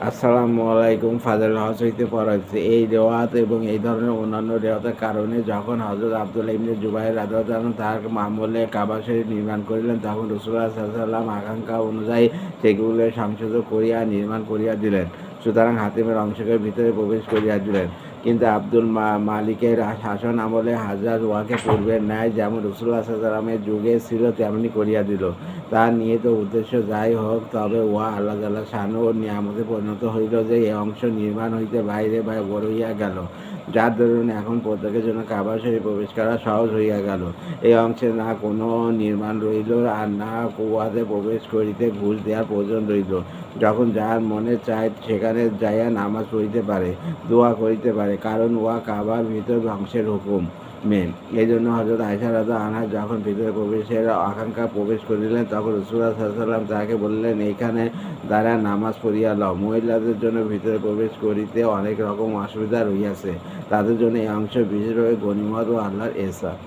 আসসালামু আলাইকুম। ফাজাল হজ হইতে পড়া হইতেছে। এই রেওয়াত এবং এই ধরনের অন্যান্য রেওয়াতের কারণে যখন হযরত আব্দুল্লাহ ইবনে জুবাইর রাদিয়াল্লাহু আনহু তার আমলে কাবা শরীফ নির্মাণ করিলেন, তখন রাসূলুল্লাহ সাল্লাল্লাহু আলাইহি ওয়াসাল্লাম আকাঙ্ক্ষা অনুযায়ী সেগুলো সংশোধন করিয়া নির্মাণ করিয়া দিলেন। সুতরাং হাতিমের অংশকে ভিতরে প্রবেশ করিয়া দিলেন। কিন্তু আব্দুল মালিকের শাসন আমলে হাজ্জাজ উহাকে পূর্বের ন্যায় যেমন রাসূলুল্লাহ সাল্লাল্লাহু আলাইহি ওয়াসাল্লামের যুগে ছিল তেমনি করিয়া দিল। তার নিহিত উদ্দেশ্য যাই হোক, তবে উহা আল্লাহ তাআলার শান ও নিয়ামতে পরিণত হইল যে, এই অংশ নির্মাণ হইতে বাইরে বের হইয়া গেল, যার দরুন এখন প্রত্যেকের জন্য কাবা শরীফ প্রবেশ করা সহজ হইয়া গেল। এই অংশে না কোনো নির্মাণ রইল, আর না উহাতে প্রবেশ করিতে ঘুষ দেওয়ার প্রয়োজন রইল। যখন যাহার মনে চায় সেখানে যাইয়া নামাজ পড়িতে পারে, দোয়া করিতে পারে, কারণ উহা কাবার ভিতর ধ্বংসের হুকুম মেন। এই জন্য হযরত আয়েশা রাদিয়াল্লাহু আনহা যখন ভিতরে প্রবেশের আকাঙ্ক্ষা প্রবেশ করিলেন, তখন রাসূলুল্লাহ সাল্লাল্লাহু আলাইহি ওয়াসাল্লাম তাহাকে বলিলেন, এইখানে দাঁড়াইয়া নামাজ পড়িয়া লও। মহিলাদের জন্য ভিতরে প্রবেশ করিতে অনেক রকম অসুবিধা রহিয়াছে, তাদের জন্য এই অংশ বিশেষভাবে গনিমত ও আল্লাহর এহসান।